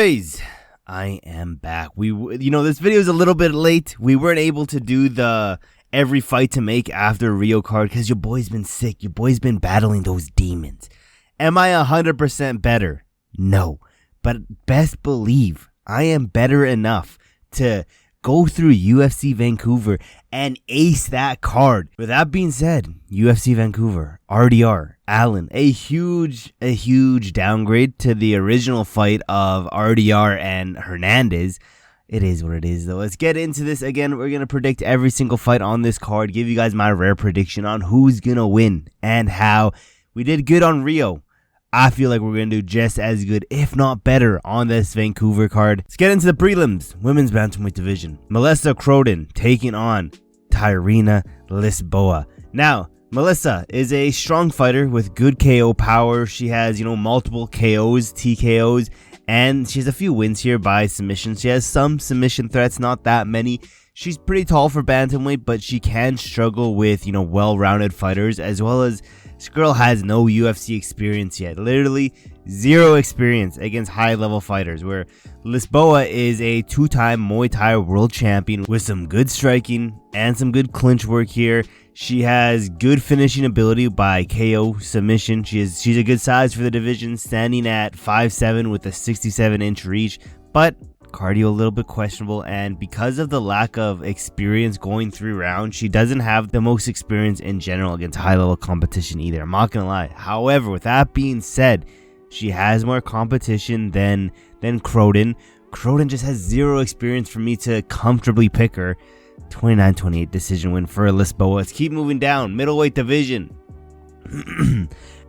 boys, I am back. This video is a little bit late. We weren't able to do the every fight to make after Rio card because your boy's been sick. Your boy's been battling those demons. Am I 100% better? No, but best believe I am better enough to go through UFC Vancouver and ace that card. With that being said, UFC Vancouver, RDR, Allen, a huge downgrade to the original fight of RDR and Hernandez. It is what it is, though. Let's get into this. Again, we're going to predict every single fight on this card, give you guys my rare prediction on who's going to win and how. We did good on Rio. I feel like we're going to do just as good, if not better, on this Vancouver card. Let's get into the prelims. Women's bantamweight division. Melissa Croden taking on Tyrena Lisboa. Now, Melissa is a strong fighter with good KO power. She has, multiple KOs, TKOs, and she has a few wins here by submission. She has some submission threats, not that many. She's pretty tall for bantamweight, but she can struggle with, well-rounded fighters, as well as this girl has no UFC experience yet. Literally zero experience against high-level fighters, where Lisboa is a two-time Muay Thai world champion with some good striking and some good clinch work here. She has good finishing ability by KO submission. She's a good size for the division, standing at 5'7" with a 67-inch reach, but cardio a little bit questionable, and because of the lack of experience going through rounds, she doesn't have the most experience in general against high-level competition either. I'm not gonna lie. However, with that being said, she has more competition than Croden. Croden just has zero experience for me to comfortably pick her. 29-28 decision win for Lisboa. Let's keep moving down. Middleweight division.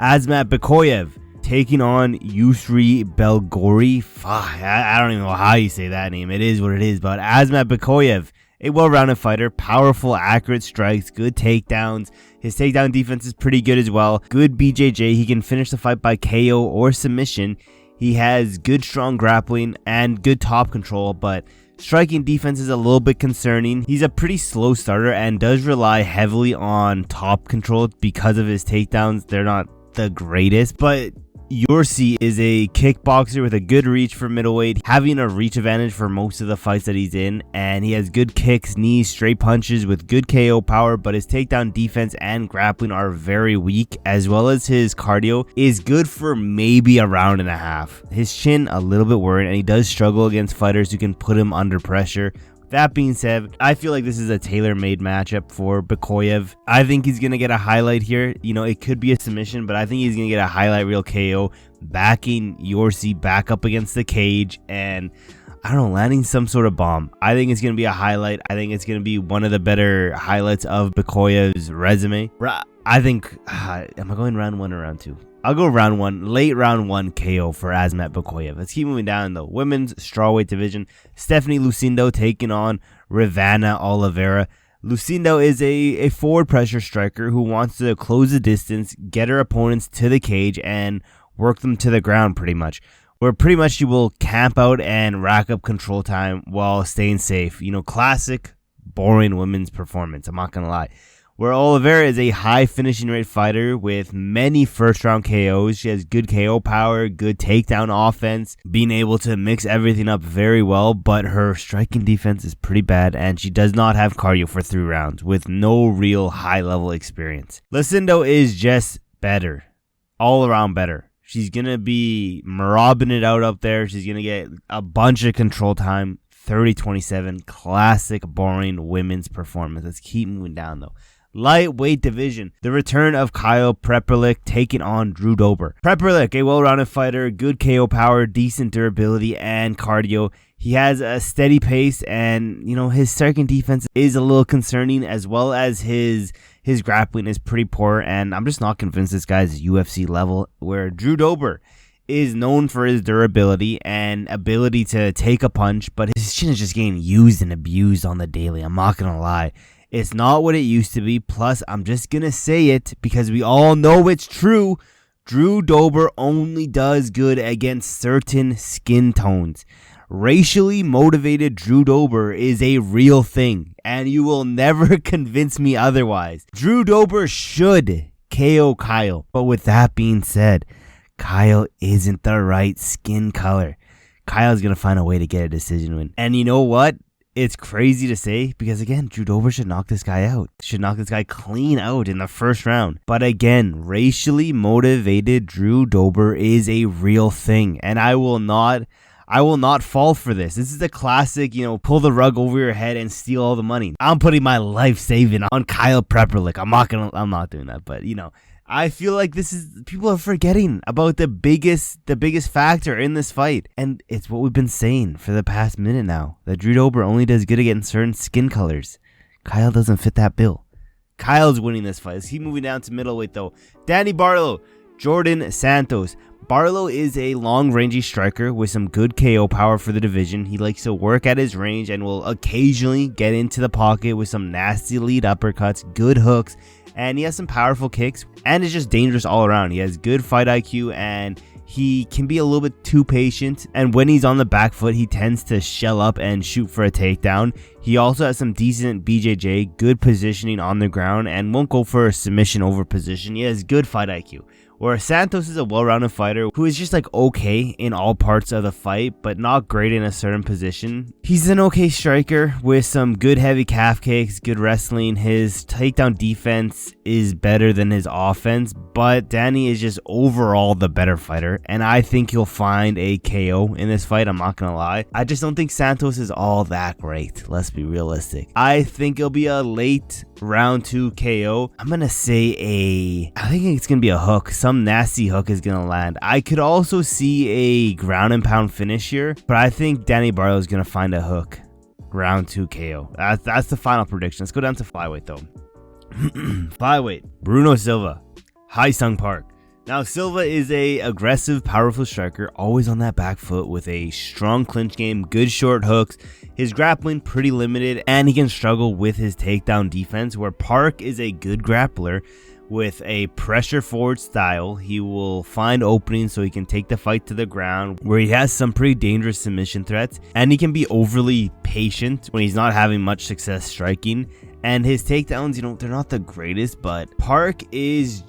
Azamat Bekoev taking on Yousri Belgaroui. I don't even know how you say that name. It is what it is. But Azamat Bekoev, a well-rounded fighter, powerful, accurate strikes, good takedowns. His takedown defense is pretty good as well. Good BJJ. He can finish the fight by KO or submission. He has good, strong grappling and good top control, but striking defense is a little bit concerning. He's a pretty slow starter and does rely heavily on top control because of his takedowns. They're not the greatest, but Yousri is a kickboxer with a good reach for middleweight, having a reach advantage for most of the fights that he's in, and he has good kicks, knees, straight punches with good KO power, but his takedown defense and grappling are very weak, as well as his cardio is good for maybe a round and a half. His chin a little bit worried, and he does struggle against fighters who can put him under pressure. That being said, I feel like this is a tailor-made matchup for Bekoev. I think he's going to get a highlight here. It could be a submission, but I think he's going to get a highlight reel KO, backing Yousri back up against the cage and, landing some sort of bomb. I think it's going to be a highlight. I think it's going to be one of the better highlights of Bekoev's resume. I think, am I going round one or round two? I'll go round one, late round one KO for Azamat Bekoev. Let's keep moving down in the women's strawweight division. Stephanie Lucindo taking on Ravana Oliveira. Lucindo is a forward pressure striker who wants to close the distance, get her opponents to the cage, and work them to the ground pretty much. Where pretty much she will camp out and rack up control time while staying safe. Classic, boring women's performance. I'm not going to lie. Where Oliveira is a high finishing rate fighter with many first round KOs. She has good KO power, good takedown offense, being able to mix everything up very well, but her striking defense is pretty bad, and she does not have cardio for 3 rounds with no real high level experience. Lucindo is just better, all around better. She's going to be marabbing it out up there. She's going to get a bunch of control time. 30-27, classic boring women's performance. Let's keep moving down though. Lightweight division. The return of Kyle Prepolec taking on Drew Dober. Prepolec, a well-rounded fighter, good KO power, decent durability, and cardio. He has a steady pace, and his striking defense is a little concerning, as well as his grappling is pretty poor, and I'm just not convinced this guy's UFC level, where Drew Dober is known for his durability and ability to take a punch, but his chin is just getting used and abused on the daily. I'm not gonna lie. It's not what it used to be. Plus, I'm just going to say it because we all know it's true. Drew Dober only does good against certain skin tones. Racially motivated Drew Dober is a real thing, and you will never convince me otherwise. Drew Dober should KO Kyle. But with that being said, Kyle isn't the right skin color. Kyle's going to find a way to get a decision win. And you know what? It's crazy to say because, again, Drew Dober should knock this guy out. Should knock this guy clean out in the first round. But again, racially motivated Drew Dober is a real thing. And I will not fall for this. This is a classic, pull the rug over your head and steal all the money. I'm putting my life saving on Kyle Prepolec. I'm not doing that, but I feel like people are forgetting about the biggest factor in this fight. And it's what we've been saying for the past minute now, that Drew Dober only does good against certain skin colors. Kyle doesn't fit that bill. Kyle's winning this fight. Let's keep moving down to middleweight though. Danny Barlow, Jourdain Santos. Barlow is a long-rangey striker with some good KO power for the division. He likes to work at his range and will occasionally get into the pocket with some nasty lead uppercuts, good hooks, and he has some powerful kicks, and is just dangerous all around. He has good fight IQ, and he can be a little bit too patient, and when he's on the back foot, he tends to shell up and shoot for a takedown. He also has some decent BJJ, good positioning on the ground, and won't go for a submission over position. He has good fight IQ. Where Santos is a well-rounded fighter who is just okay in all parts of the fight, but not great in a certain position. He's an okay striker with some good heavy calf kicks, good wrestling. His takedown defense is better than his offense, but Danny is just overall the better fighter, and I think he'll find a KO in this fight. I'm not gonna lie. I just don't think Santos is all that great. Let's be realistic. I think it'll be a late round 2 KO. I'm gonna say I think it's gonna be a hook. Some nasty hook is gonna land. I could also see a ground and pound finish here, but I think Danny Barlow is gonna find a hook. Round 2 KO. That's the final prediction. Let's go down to flyweight though. Flyweight. Bruno Silva, Hai Sung Park. Now Silva is a aggressive, powerful striker, always on that back foot with a strong clinch game, good short hooks. His grappling pretty limited, and he can struggle with his takedown defense, where Park is a good grappler with a pressure forward style. He will find openings so he can take the fight to the ground, where he has some pretty dangerous submission threats, and he can be overly patient when he's not having much success striking. And his takedowns, they're not the greatest, but Park is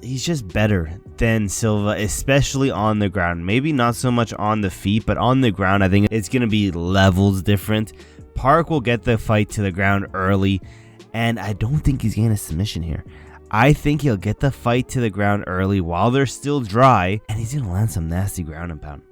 he's just better than Silva, especially on the ground. Maybe not so much on the feet, but on the ground, I think it's going to be levels different. Park will get the fight to the ground early, and I don't think he's getting a submission here. I think he'll get the fight to the ground early while they're still dry, and he's going to land some nasty ground and pound.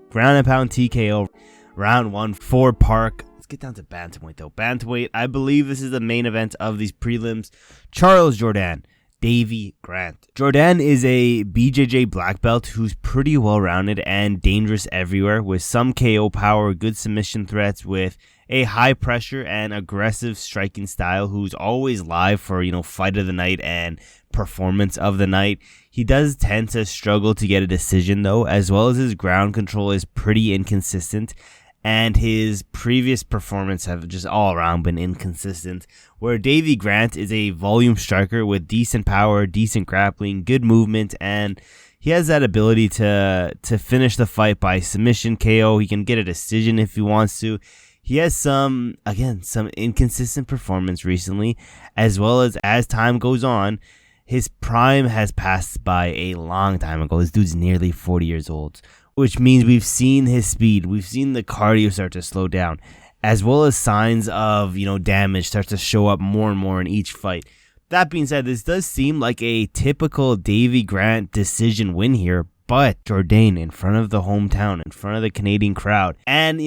Ground and pound TKO, round 1 for Park. Let's get down to bantamweight though. Bantamweight, I believe this is the main event of these prelims. Charles Jourdain, Davey Grant. Jourdain is a BJJ black belt who's pretty well rounded and dangerous everywhere, with some KO power, good submission threats, with a high pressure and aggressive striking style, who's always live for fight of the night and performance of the night. He does tend to struggle to get a decision though, as well as his ground control is pretty inconsistent, and his previous performance have just all around been inconsistent, where Davey Grant is a volume striker with decent power, decent grappling, good movement, and he has that ability to finish the fight by submission KO. He can get a decision if he wants to. He has some inconsistent performance recently, as well as time goes on, his prime has passed by a long time ago. This dude's nearly 40 years old, which means we've seen his speed, we've seen the cardio start to slow down, as well as signs of, damage start to show up more and more in each fight. That being said, this does seem like a typical Davey Grant decision win here, but Jourdain in front of the hometown, in front of the Canadian crowd, and,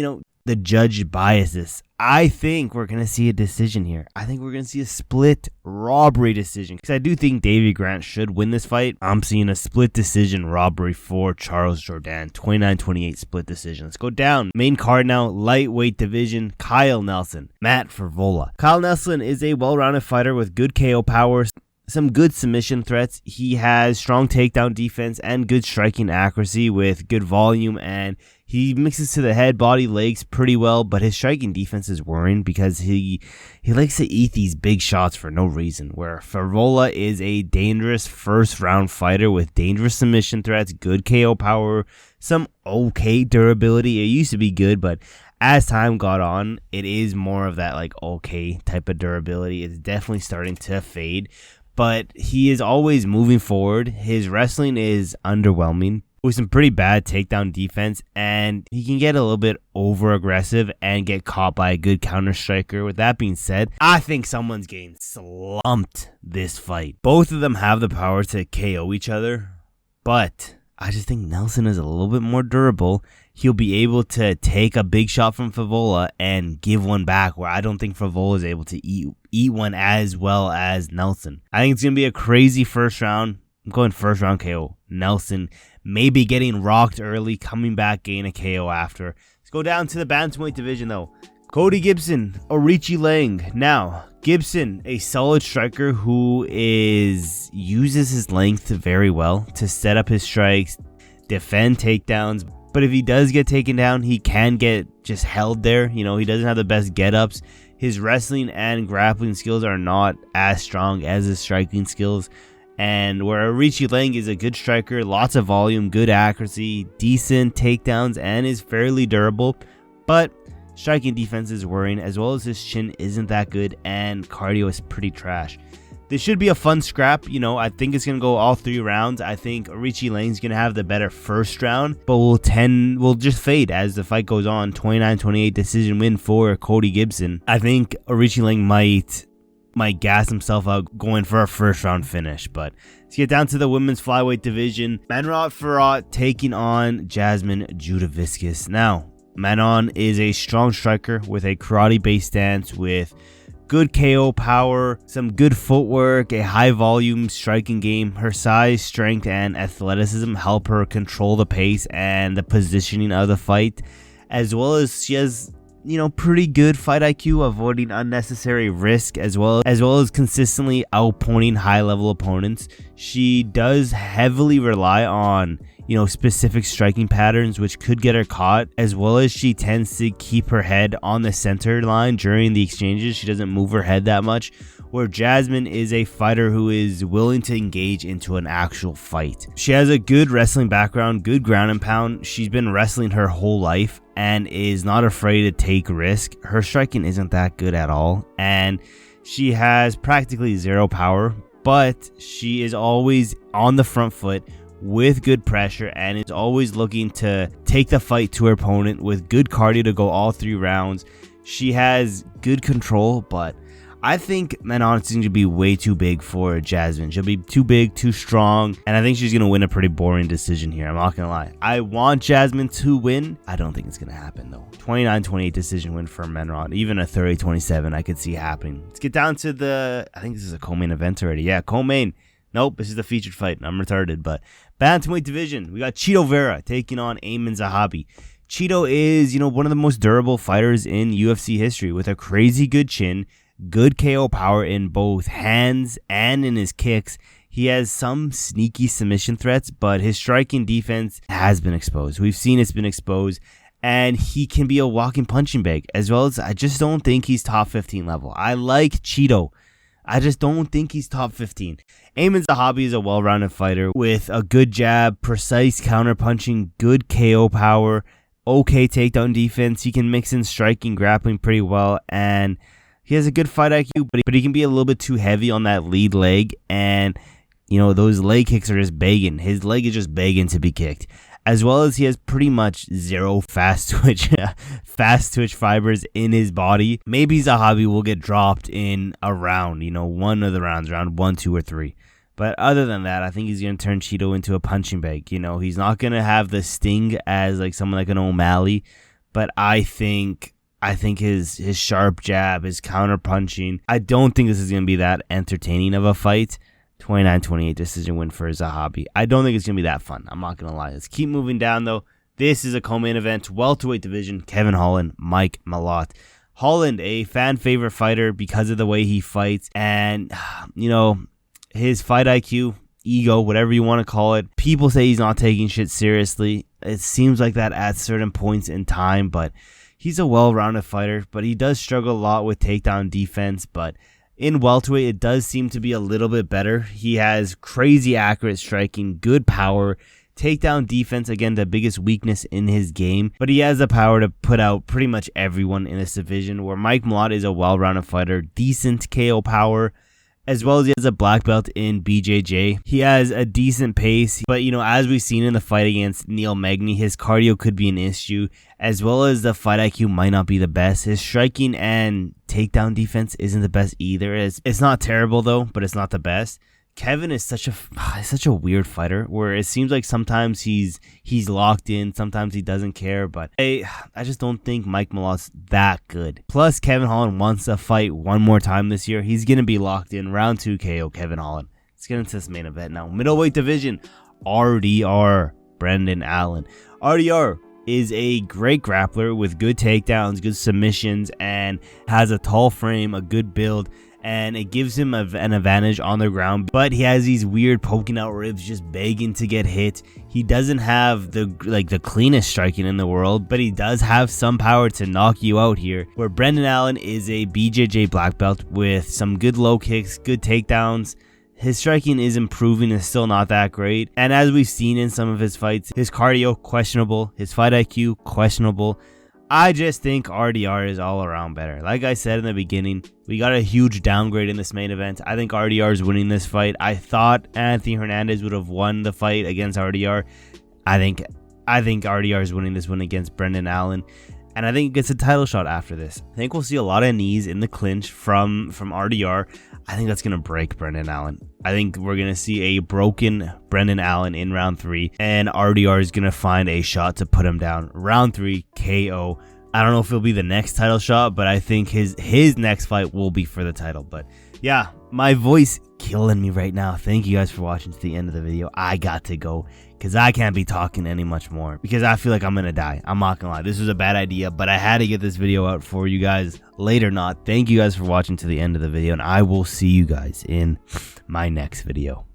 the judge biases. I think we're going to see a decision here. I think we're going to see a split robbery decision, because I do think Davey Grant should win this fight. I'm seeing a split decision robbery for Charles Jourdain. 29-28 split decision. Let's go down. Main card now, lightweight division. Kyle Nelson, Matt Frevola. Kyle Nelson is a well-rounded fighter with good KO power, some good submission threats. He has strong takedown defense and good striking accuracy with good volume, and he mixes to the head, body, legs pretty well, but his striking defense is worrying because he likes to eat these big shots for no reason, where Fiorot is a dangerous first round fighter with dangerous submission threats, good KO power, some okay durability. It used to be good, but as time got on, it is more of that okay type of durability. It's definitely starting to fade, but he is always moving forward. His wrestling is underwhelming, with some pretty bad takedown defense, and he can get a little bit over aggressive and get caught by a good counter striker. With that being said, I think someone's getting slumped this fight. Both of them have the power to KO each other, but I just think Nelson is a little bit more durable. He'll be able to take a big shot from Frevola and give one back, where I don't think Frevola is able to eat one as well as Nelson. I think it's going to be a crazy first round. I'm going first round KO. Nelson maybe getting rocked early, coming back, gain a KO after. Let's go down to the bantamweight division though. Cody Gibson, Aoriqileng. Now, Gibson, a solid striker who uses his length very well to set up his strikes, defend takedowns. But if he does get taken down, he can get just held there. He doesn't have the best get-ups. His wrestling and grappling skills are not as strong as his striking skills. And where Aoriqileng is a good striker, lots of volume, good accuracy, decent takedowns, and is fairly durable. But striking defense is worrying, as well as his chin isn't that good and cardio is pretty trash. This should be a fun scrap. I think it's going to go all 3 rounds. I think Aoriqileng is going to have the better first round, but will just fade as the fight goes on. 29-28 decision win for Cody Gibson. I think Aoriqileng might gas himself out going for a first round finish. But let's get down to the women's flyweight division. Manon Fiorot taking on Jasmine Jourdain. Now, Manon is a strong striker with a karate-based stance with good KO power, some good footwork, a high volume striking game. Her size, strength, and athleticism help her control the pace and the positioning of the fight, as well as she has pretty good fight IQ, avoiding unnecessary risk, as well as consistently outpointing high level opponents. She does heavily rely on specific striking patterns, which could get her caught, as well as she tends to keep her head on the center line during the exchanges. She doesn't move her head that much, where Jasmine is a fighter who is willing to engage into an actual fight. She has a good wrestling background, good ground and pound. She's been wrestling her whole life and is not afraid to take risk. Her striking isn't that good at all, and she has practically zero power, but she is always on the front foot with good pressure and is always looking to take the fight to her opponent with good cardio to go all 3 rounds. She has good control, but I think Manon is going to be way too big for Jasmine. She'll be too big, too strong, and I think she's going to win a pretty boring decision here. I'm not going to lie. I want Jasmine to win. I don't think it's going to happen, though. 29-28 decision win for Manon. Even a 30-27 I could see happening. Let's get down to I think this is a co-main event already. Yeah, co-main. Nope, this is the featured fight. I'm retarded, but bantamweight division. We got Vera taking on Aiemann Zahabi. Cheeto is, one of the most durable fighters in UFC history with a crazy good chin, good KO power in both hands and in his kicks. He has some sneaky submission threats, but his striking defense has been exposed. We've seen it's been exposed, and he can be a walking punching bag, as well as I just don't think he's top 15 level. I like Cheeto. I just don't think he's top 15. Aiemann Zahabi is a well-rounded fighter with a good jab, precise counter-punching, good KO power, okay takedown defense. He can mix in striking, grappling pretty well, and he has a good fight IQ, but he can be a little bit too heavy on that lead leg, and those leg kicks are just begging. His leg is just begging to be kicked. As well as he has pretty much zero fast twitch fibers in his body. Maybe Zahabi will get dropped in a round, one of the rounds, round 1, 2, or 3. But other than that, I think he's going to turn Cheeto into a punching bag. He's not going to have the sting as like someone like an O'Malley, but I think his sharp jab, his counter punching, I don't think this is going to be that entertaining of a fight. 29-28 decision win for Zahabi. I don't think it's going to be that fun. I'm not going to lie. Let's keep moving down, though. This is a co-main event. Welterweight division. Kevin Holland, Mike Malott. Holland, a fan favorite fighter because of the way he fights. And, his fight IQ, ego, whatever you want to call it. People say he's not taking shit seriously. It seems like that at certain points in time. But he's a well-rounded fighter. But he does struggle a lot with takedown defense. But in welterweight, it does seem to be a little bit better. He has crazy accurate striking, good power, takedown defense, again, the biggest weakness in his game. But he has the power to put out pretty much everyone in this division, where Mike Malott is a well-rounded fighter, decent KO power, as well as he has a black belt in BJJ. He has a decent pace, but as we've seen in the fight against Neil Magny, his cardio could be an issue, as well as the fight IQ might not be the best. His striking and takedown defense isn't the best either. It's not terrible though, but it's not the best. Kevin is such a weird fighter where it seems like sometimes he's locked in, sometimes he doesn't care, but I just don't think Mike Malott's that good. Plus, Kevin Holland wants to fight one more time this year. He's going to be locked in. Round 2 KO Kevin Holland. Let's get into this main event now. Middleweight division, RDR, Brendan Allen. RDR is a great grappler with good takedowns, good submissions, and has a tall frame, a good build, and it gives him an advantage on the ground, but he has these weird poking out ribs just begging to get hit. He doesn't have the cleanest striking in the world, but he does have some power to knock you out here, where Brendan Allen is a BJJ black belt with some good low kicks, good takedowns. His striking is improving, it's still not that great, and as we've seen in some of his fights, his cardio questionable, his fight IQ questionable. I just think RDR is all around better. Like I said in the beginning, we got a huge downgrade in this main event. I think RDR is winning this fight. I thought Anthony Hernandez would have won the fight against RDR. I think RDR is winning this one against Brendan Allen. And I think he gets a title shot after this. I think we'll see a lot of knees in the clinch from RDR. I think that's going to break Brendan Allen. I think we're going to see a broken Brendan Allen in round 3. And RDR is going to find a shot to put him down. Round 3, KO. I don't know if it'll be the next title shot, but I think his next fight will be for the title. But yeah, my voice killing me right now. Thank you guys for watching to the end of the video. I got to go because I can't be talking any much more because I feel like I'm gonna die. I'm not gonna lie, this was a bad idea, but I had to get this video out for you guys. Late or not, thank you guys for watching to the end of the video, and I will see you guys in my next video.